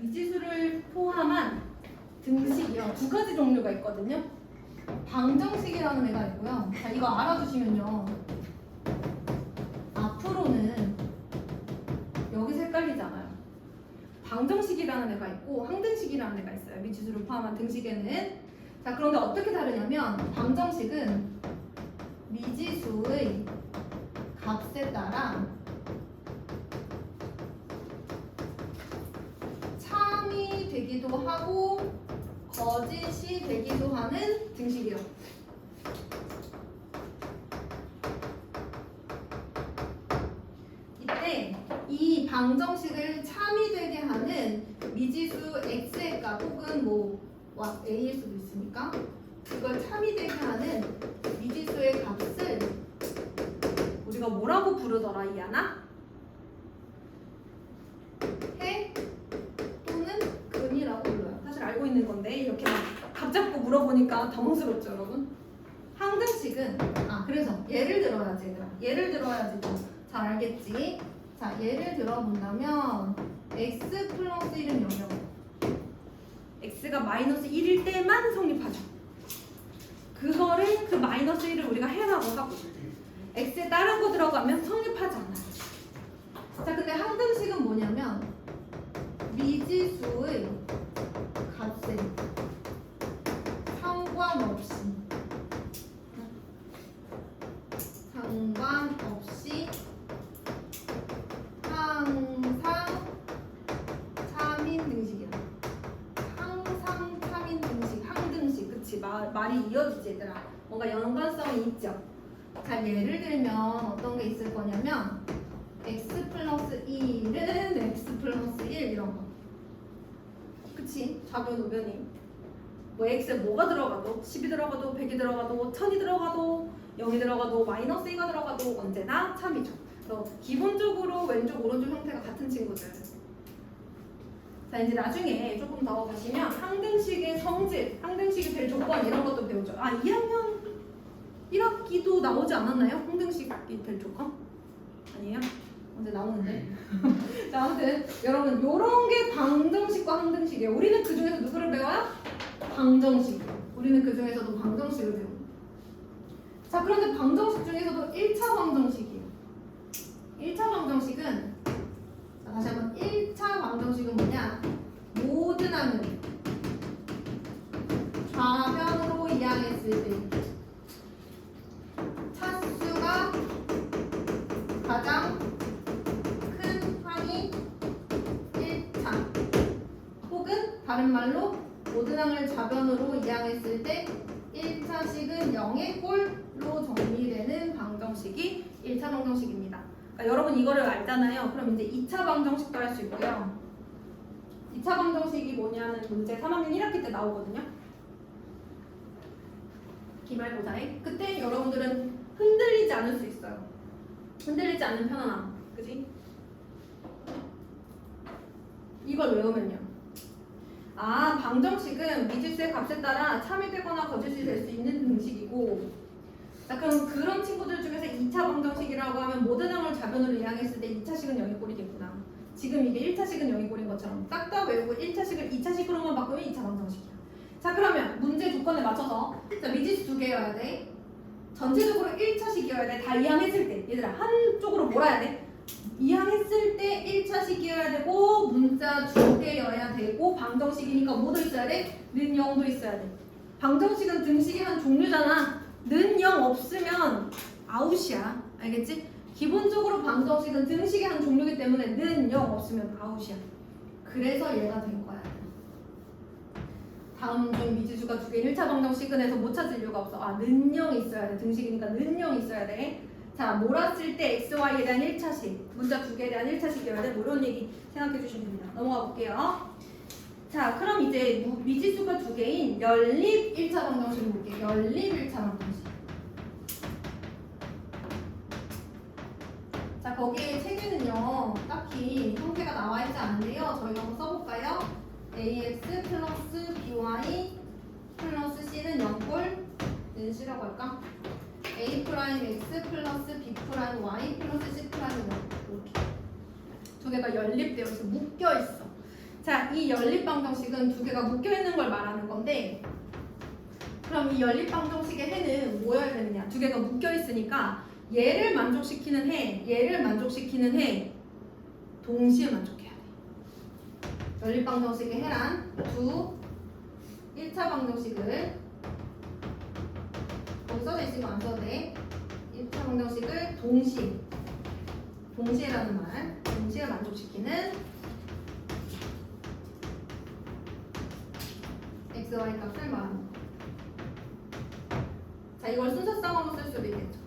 미지수를 포함한 등식이요. 두 가지 종류가 있거든요. 방정식이라는 애가 있고요. 자, 이거 알아두시면요. 앞으로는 여기서 헷갈리잖아요. 방정식이라는 애가 있고 항등식이라는 애가 있어요. 미지수를 포함한 등식에는. 자, 그런데 어떻게 다르냐면 방정식은 미지수의 값에 따라 참이 되기도 하고 거짓이 되기도 하는 등식이요. 이때 이 방정식을 참이 되게 하는 미지수 x의 값 혹은 뭐 a일 수도 있으니까 그걸 참이 되게 하는 미지수의 값을 우리가 뭐라고 부르더라, 이하나? 해 또는 근이라고 불러요. 사실 알고 있는 건데 이렇게 각 잡고 물어보니까 당황스럽죠, 여러분? 항등식은 그래서 예를 들어야지, 얘들아. 예를 들어야지 잘 알겠지? 자, 예를 들어본다면 x 플러스 1은 0이라고. x가 마이너스 1일 때만 성립하죠. 그거를 그 마이너스 1을 우리가 해라고 하고 x에 다른 거 들어가면 성립하지 않아요. 자, 근데 항등식은 뭐냐면 미지수의 값에 상관없이 항상 참인 등식이야. 항상 참인 등식, 항등식. 그치? 말이 이어지지, 얘들아. 뭔가 연관성이 있죠. 자, 예를 들면 어떤 게 있을 거냐면 x 플러스 1은 x 플러스 1 이런 거. 그치? 좌변 우변이 뭐 x에 뭐가 들어가도 10이 들어가도 100이 들어가도 1000이 들어가도 0이 들어가도 마이너스 2가 들어가도 언제나 참이죠. 그래서 기본적으로 왼쪽 오른쪽 형태가 같은 친구들. 자, 이제 나중에 조금 더 보시면 항등식의 성질, 항등식이 될 조건 이런 것도 배우죠. 2학년 1학기도 나오지 않았나요? 항등식이 될 조건? 아니에요? 언제 나오는데? 자, 아무튼 여러분 요런 게 방정식과 항등식이에요. 우리는 그 중에서 누구를 배워요? 방정식. 우리는 그 중에서도 방정식을 배워요. 자, 그런데 방정식 중에서도 1차 방정식이에요. 1차 방정식은 자, 다시 한번 1차 방정식은 뭐냐? 모든 항을 좌변으로 이항했을 때 차수가 가장 큰 항이 1차 혹은 다른 말로 모든 항을 좌변으로 이항했을 때 1차식은 0의 꼴로 정리되는 방정식이 1차 방정식입니다. 그러니까 여러분 이거를 알잖아요. 그럼 이제 2차 방정식도 할 수 있고요. 2차 방정식이 뭐냐는 문제 3학년 1학기 때 나오거든요. 기말고사에. 그때 여러분들은 흔들리지 않을 수 있어요. 흔들리지 않는 편안함. 그지? 이걸 외우면요. 방정식은 미지수의 값에 따라 참이 되거나 거짓이 될 수 있는 등식이고, 자, 그럼 그런 친구들 중에서 2차 방정식이라고 하면 모든 항을 좌변으로 이항했을 때 2차식은 0의 꼴이겠구나. 지금 이게 1차식은 0의 꼴인 것처럼 딱 다 외우고 1차식을 2차식으로만 바꾸면 2차 방정식이야. 자, 그러면 문제 조건에 맞춰서 자, 미지수 두 개여야 돼. 전체적으로 1차식이어야 돼. 다 이항했을 때. 얘들아, 한쪽으로 몰아야 돼. 이항했을 때 1차식이어야 되고 문자 두 개여야 되고 방정식이니까 뭐도 있어야 돼? 는 0도 있어야 돼. 방정식은 등식의 한 종류잖아. 는 0 없으면 아웃이야. 알겠지? 기본적으로 방정식은 등식의 한 종류이기 때문에 는 0 없으면 아웃이야. 그래서 얘가 된 거야. 다음 중 미지수가 두 개인 1차 방정식은 해서 못 찾을 이유가 없어. 는 0이 있어야 돼. 등식이니까 는 0이 있어야 돼. 자, 몰았을 때 XY에 대한 1차식, 문자 두 개에 대한 1차식이어야 돼. 뭐 이런 얘기 생각해 주시면 됩니다. 넘어가 볼게요. 자, 그럼 이제 미지수가 두 개인 연립 1차 방정식을 볼게요. 연립 1차 방정식. 자, 거기에 책에는요, 딱히 형태가 나와 있지 않은데요. 저희가 한번 써볼까요? ax 플러스 by 플러스 c는 0꼴 C라고 할까? a 프라임 x 플러스 b 프라임 y 플러스 c 프라임 0 이렇게 두 개가 연립되어 있어. 묶여 있어. 자, 이 연립방정식은 두 개가 묶여있는 걸 말하는 건데 그럼 이 연립방정식의 해는 뭐여야 되느냐? 두 개가 묶여있으니까 얘를 만족시키는 해, 얘를 만족시키는 해 동시에 만족해야 돼. 연립방정식의 해란 두 1차 방정식을 거기 써져 있으면 안 써도 돼. 1차 방정식을 동시에라는 말, 동시에 만족시키는 x, y 값을 말하는 거. 자, 이걸 순서쌍으로 쓸 수도 있겠죠.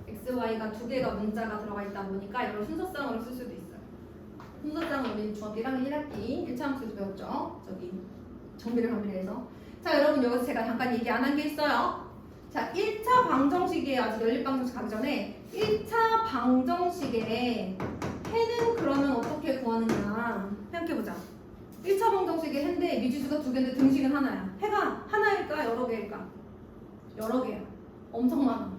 x, y가 두 개가 문자가 들어가 있다 보니까 이걸 순서쌍으로 쓸 수도 있어요. 순서쌍은 우리 중학교 1학년 1학기 1차 함수에서 배웠죠. 저기 정비례 방비례에서. 자, 여러분 여기서 제가 잠깐 얘기 안 한 게 있어요. 자, 1차 방정식이에요. 아직 연립방정식 가기 전에 1차 방정식의 해는 그러면 어떻게 구하느냐 생각해보자. 1차 방정식의 해인데 미지수가 두 개인데 등식은 하나야. 해가 하나일까 여러 개일까? 여러 개야. 엄청 많아.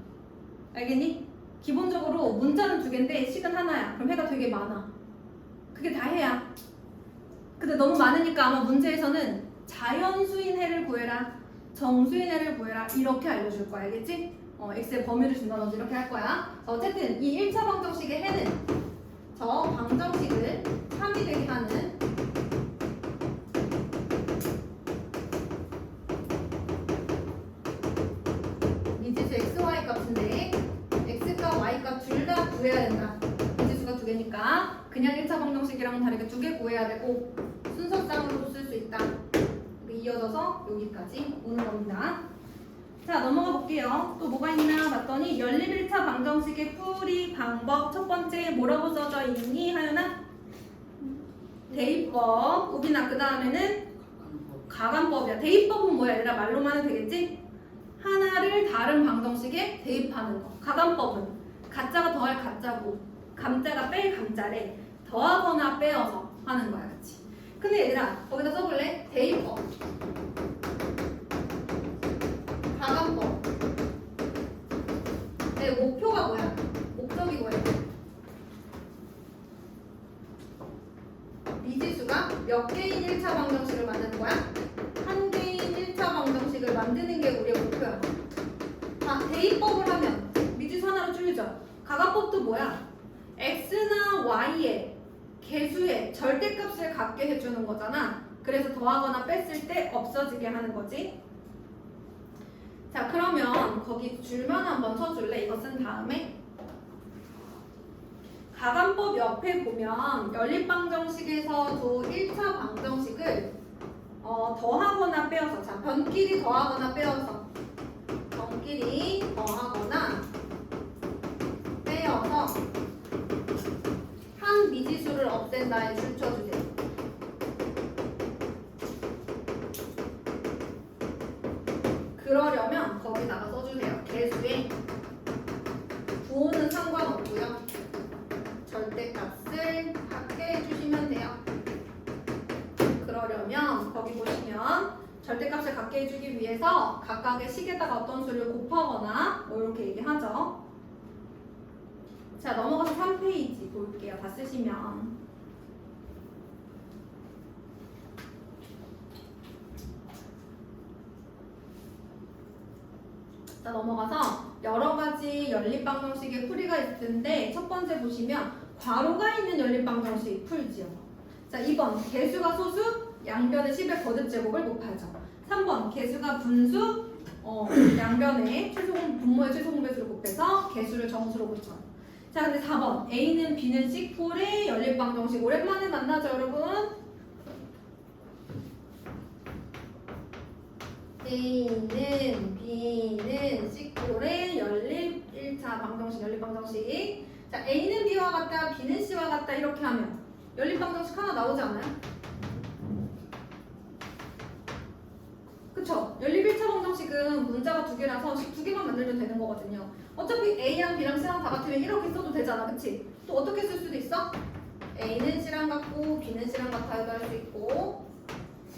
알겠니? 기본적으로 문자는 두 개인데 식은 하나야. 그럼 해가 되게 많아. 그게 다 해야. 근데 너무 많으니까 아마 문제에서는 자연수인 해를 구해라, 정수인 해를 구해라 이렇게 알려줄 거야. 알겠지? x의 범위를 준다든지 이렇게 할 거야. 어쨌든 이 1차 방정식의 해는 저 방정식을 참이되게 하는 미지수 x, y 값인데 x값, y값 둘 다 구해야 된다. 미지수가 두 개니까 그냥 1차 방정식이랑은 다르게 두 개 구해야 되고 순서쌍으로도 쓸 수 있다. 이어져서 여기까지 오는 겁니다. 자, 넘어가 볼게요. 또 뭐가 있나 봤더니 연립 1차 방정식의 풀이 방법 첫 번째 뭐라고 써져 있니? 하연아? 대입법. 우빈아, 그 다음에는 가감법이야. 대입법은 뭐야? 얘들아 말로만 해도 되겠지? 하나를 다른 방정식에 대입하는 거. 가감법은 가짜가 더할 가짜고 감자가 뺄 감자래. 더하거나 빼어서 하는 거야. 그치? 근데 얘들아 거기다 써볼래? 대입법, 가감법. 내 목표가 뭐야? 목적이 뭐야? 미지수가 몇 개인 1차 방정식을 만드는 거야? 한 개인 1차 방정식을 만드는 게 우리의 목표야. 자, 대입법을 하면 미지수 하나로 줄이죠. 가감법도 뭐야? x나 y의 개수의 절대값을 갖게 해주는 거잖아. 그래서 더하거나 뺐을 때 없어지게 하는 거지. 자, 그러면 거기 줄만 한번 쳐줄래? 이거 쓴 다음에 가감법 옆에 보면 연립방정식에서도 1차 방정식을 더하거나 빼어서, 자, 변끼리 더하거나 빼어서, 변끼리 더하거나 빼어서 한 미지수를 없앤다에 줄 쳐주세요. 그러려면 거기다가 써주세요. 개수에 부호는 상관없고요. 절대값을 갖게 해주시면 돼요. 그러려면 거기 보시면 절대값을 갖게 해주기 위해서 각각의 식에다가 어떤 수를 곱하거나 뭐 이렇게 얘기하죠. 자, 넘어가서 3페이지 볼게요. 다 쓰시면. 자, 넘어가서 여러 가지 연립방정식의 풀이가 있을 텐데 첫 번째 보시면 괄호가 있는 연립방정식 풀지요. 자, 2번 개수가 소수, 양변의 10의 거듭제곱을 곱하죠. 3번 개수가 분수, 양변의 분모의 최소 공배수를 곱해서 개수를 정수로 고쳐. 자, 근데 4번 A는 B는 식풀의 연립방정식. 오랜만에 만나죠, 여러분? A는 B는 식풀의 연립 1차 방정식, 연립방정식. 자, A는 B와 같다, B는 C와 같다 이렇게 하면 연립방정식 하나 나오지 않아요? 그쵸? 연립 1차 방정식은 문자가 두 개라서 식 두 개만 만들면 되는 거거든요. 어차피 A랑 B랑 C랑 다 같으면 이렇게 써도 되잖아, 그치? 또 어떻게 쓸 수도 있어? A는 C랑 같고 B는 C랑 같아요도 할 수 있고,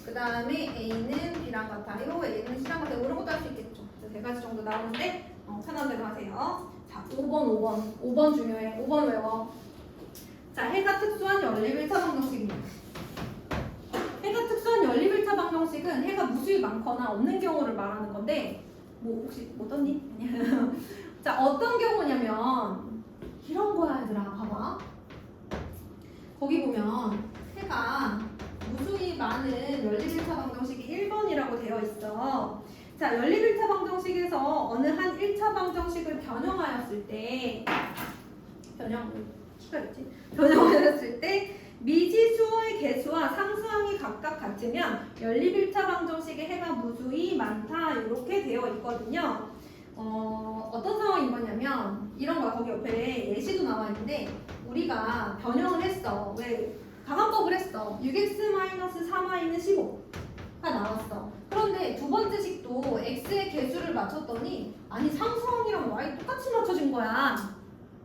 그 다음에 A는 B랑 같아요, A는 C랑 같아요 이런 것도 할 수 있겠죠. 네 가지 정도 나오는데 편한 대로 하세요. 자, 5번 중요해. 5번 외워. 자, 해가 특수한 연립 1차 방정식입니다. 방정식은 해가 무수히 많거나 없는 경우를 말하는 건데 뭐 혹시 못 얻니? 아니야. 자, 어떤 경우냐면 이런 거야 얘들아. 봐봐. 거기 보면 해가 무수히 많은 연립 1차 방정식이 1번이라고 되어 있어. 자, 연립 1차 방정식에서 어느 한 1차 방정식을 변형하였을 때 변형하였을 때 미지수의 개수와 상수항이 각각 같으면 연립 1차 방정식의 해가 무수히 많다 이렇게 되어 있거든요. 어떤 상황인 거냐면 이런 거야. 거기 옆에 예시도 나와 있는데 우리가 변형을 했어. 왜? 가감법을 했어. 6x-3y는 15가 나왔어. 그런데 두 번째 식도 x의 개수를 맞췄더니 아니 상수항이랑 y 똑같이 맞춰진 거야.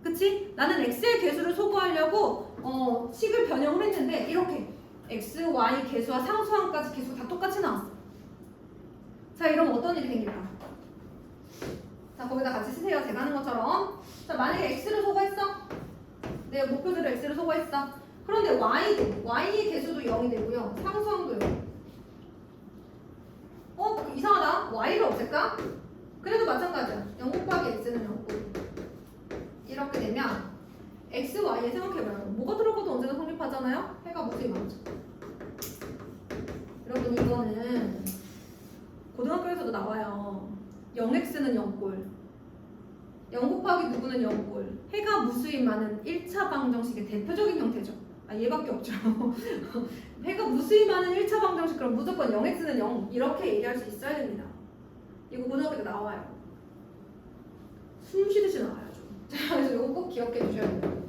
그치? 나는 x의 개수를 소구하려고 식을 변형을 했는데 이렇게 x, y 개수와 상수항까지 개수가 다 똑같이 나왔어. 자, 이러면 어떤 일이 생길까? 자, 거기다 같이 쓰세요. 제가 하는 것처럼. 자, 만약에 x를 소구했어. 내 목표대로 x를 소구했어. 그런데 y의 개수도 0이 되고요. 상수항도 0. 이상하다. y를 없앨까? 그래도 마찬가지야. 0 곱하기 x는 0고. 이렇게 되면 x, y에 생각해봐요. 뭐가 들어가도 언제나 성립하잖아요? 해가 무수히 많죠. 여러분 이거는 고등학교에서도 나와요. 0x는 0꼴. 0 곱하기 누구는 0꼴. 해가 무수히 많은 1차 방정식의 대표적인 형태죠. 얘밖에 없죠. 해가 무수히 많은 1차 방정식 그럼 무조건 0x는 0 이렇게 얘기할 수 있어야 됩니다. 이거 고등학교에 나와요. 숨 쉬듯이 나와요. 자, 그래서 이거 꼭 기억해 주셔야 돼요.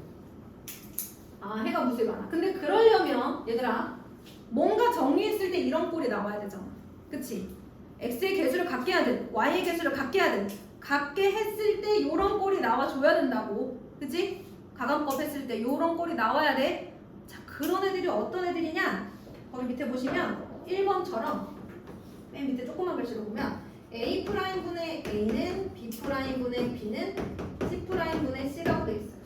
해가 무수히 많아. 근데 그러려면 얘들아 뭔가 정리했을 때 이런 꼴이 나와야 되잖아. 그치? x의 개수를 같게 하든 y의 개수를 같게 하든 같게 했을 때 이런 꼴이 나와줘야 된다고. 그치? 가감법 했을 때 이런 꼴이 나와야 돼. 자, 그런 애들이 어떤 애들이냐? 거기 밑에 보시면 1번처럼 맨 밑에 조그만 글씨로 보면 A'분의 A는 B'분의 B는 C'분의 C라고 돼 있어요.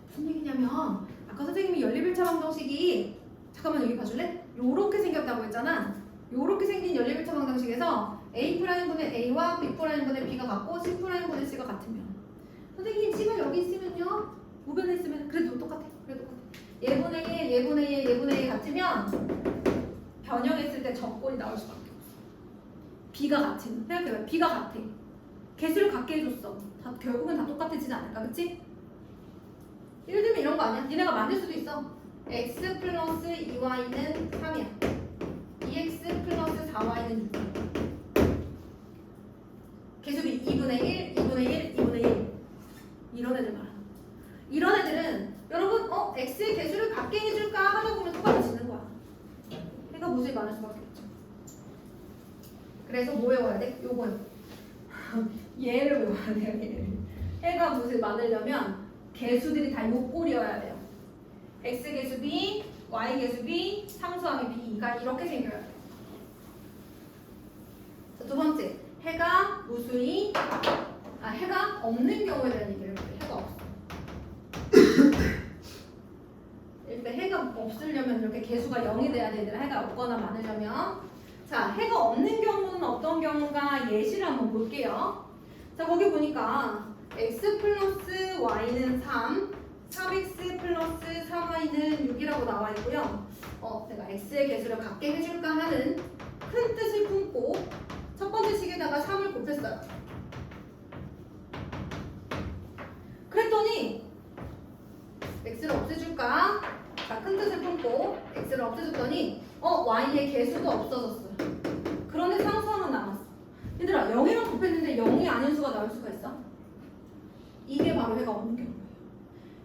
무슨 얘기냐면 아까 선생님이 연립 1차 방정식이 잠깐만 여기 봐줄래? 요렇게 생겼다고 했잖아. 요렇게 생긴 연립 1차 방정식에서 A'분의 A와 B'분의 B가 같고 C'분의 C가 같으면 선생님 C가 여기 있으면요 우변에 있으면 그래도 똑같아. 얘분의 1, 얘분의 1, 얘분의 1 같으면 변형했을 때 적꼴이 나올 수밖에 없어. B가 같은 생각해봐. B가 같아. 개수를 같게 해줬어. 결국은 다 똑같아지지 않을까? 그치? 예를 들면 이런 거 아니야? 니네가 만들 수도 있어. x 플러스 2y는 3이야. 2x 플러스 4y는 6이야. 개수비 2분의 1, 2분의 1, 2분의 1 이런 애들 말하는 거야. 이런 애들은 여러분 x의 개수를 같게 해줄까 하다 보면 똑같아지는 거야. 그러니까 무수히 많을 수밖에 없죠. 그래서 뭐 외워야 돼? 요거요. 얘를 외워야 돼요. 얘를. 해가 무수히 많으려면 개수들이 다 요 꼴이어야 돼요. x 개수 b, y 개수 b, 상수항이 b가 이렇게 생겨야 돼요. 자, 두 번째, 해가 무수히 해가 없는 경우에 대한 얘기를 해볼게요. 해가 없어. 일단 해가 없으려면 이렇게 개수가 0이 돼야 되더라. 해가 없거나 많으려면. 자, 해가 없는 경우는 어떤 경우가 예시를 한번 볼게요. 자, 거기 보니까 x 플러스 y는 3, 3x 플러스 3y는 6이라고 나와 있고요. 제가 x의 개수를 같게 해줄까 하는 큰 뜻을 품고 첫 번째 식에다가 3을 곱했어요. 그랬더니 x를 없애줄까? 자, 큰 뜻을 품고 x를 없애줬더니 y의 개수가 없어졌어요. 그런데 상수항은 남았어. 얘들아 0이랑 곱했는데 0이 아닌 수가 나올 수가 있어? 이게 바로 해가 없는 경우예요.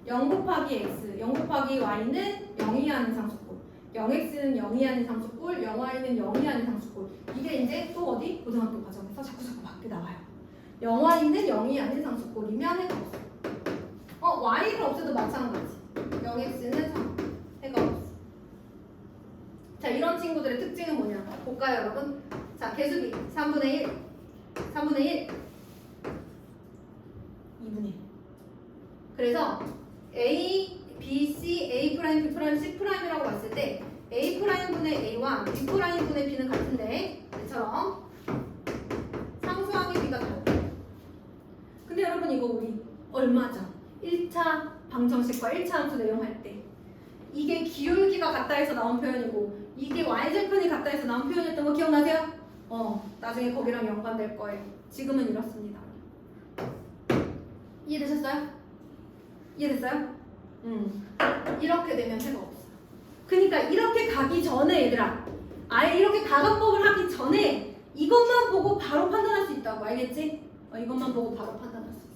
0 곱하기 x, 0 곱하기 y는 0이 아닌 상수꼴, 0x는 0이 아닌 상수꼴, 0y는 0이 아닌 상수꼴. 이게 이제 또 어디? 고등학교 과정에서 자꾸 밖에 나와요. 0y는 0이 아닌 상수꼴이면 해가 없어. y를 없애도 마찬가지. 0x는 3, 해가 없어. 자, 이런 친구들의 특징은 뭐냐? 볼까요, 여러분? 자, 개수비 3분의 1, 3분의 1, 2분의 1. 그래서 A, B, C, A', B', C''이라고 봤을 때 A' A'분의 A와 B'분의 B는 같은데 이처럼 상수항의 B가 다르다. 근데 여러분 이거 우리 얼마죠? 1차 방정식과 1차 함수 내용할 때 이게 기울기가 같다 해서 나온 표현이고 이게 y절편이 같다 해서 나온 표현이었던 거 기억나세요? 나중에 거기랑 연관될 거예요. 지금은 이렇습니다. 이해되셨어요? 이해됐어요? 이렇게 되면 해가 없어. 그러니까 이렇게 가기 전에 얘들아 아예 이렇게 가각법을 하기 전에 이것만 보고 바로 판단할 수 있다고 알겠지? 이것만 보고 바로 판단할 수 있어.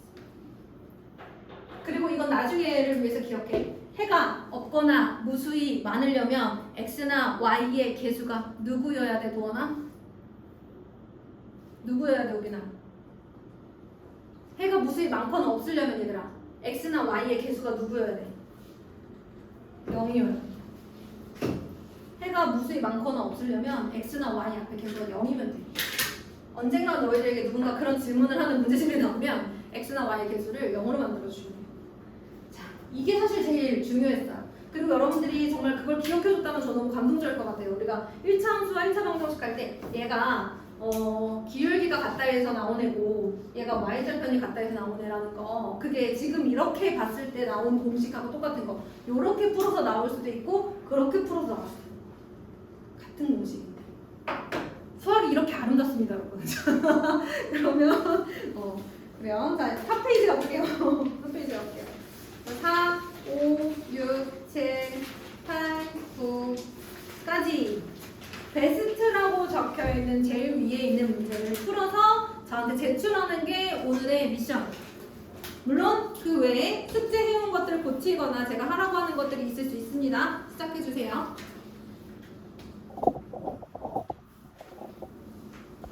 그리고 이건 나중에를 위해서 기억해. 해가 없거나 무수히 많으려면 x나 y의 개수가 누구여야 돼, 도원아? 누구여야 돼, 우리나? 해가 무수히 많거나 없으려면 얘들아 x나 y의 개수가 누구여야 돼? 0이어야 돼. 해가 무수히 많거나 없으려면 x나 y 앞에 개수가 0이면 돼. 언젠가 너희들에게 누군가 그런 질문을 하는 문제집이 나오면 x나 y의 개수를 0으로 만들어주면 돼. 자, 이게 사실 제일 중요했어요. 그리고 여러분들이 정말 그걸 기억해줬다면 저 너무 감동적일 것 같아요. 우리가 1차 함수와 1차 방정식 할 때 얘가 기울기가 같다 해서 나온 애고 얘가 y절편이 같다 해서 나온 애라는 거 그게 지금 이렇게 봤을 때 나온 공식하고 똑같은 거 요렇게 풀어서 나올 수도 있고 그렇게 풀어서 나올 수도 있고 같은 공식인데 수학이 이렇게 아름답습니다 여러분. 그러면 그래요. 자 4페이지 가볼게요. 4페이지 가볼게요. 4, 5, 6, 7, 8, 9까지 베스트라고 적혀있는 제일 위에 있는 문제를 풀어서 저한테 제출하는 게 오늘의 미션. 물론 그 외에 숙제 해온 것들을 고치거나 제가 하라고 하는 것들이 있을 수 있습니다. 시작해주세요.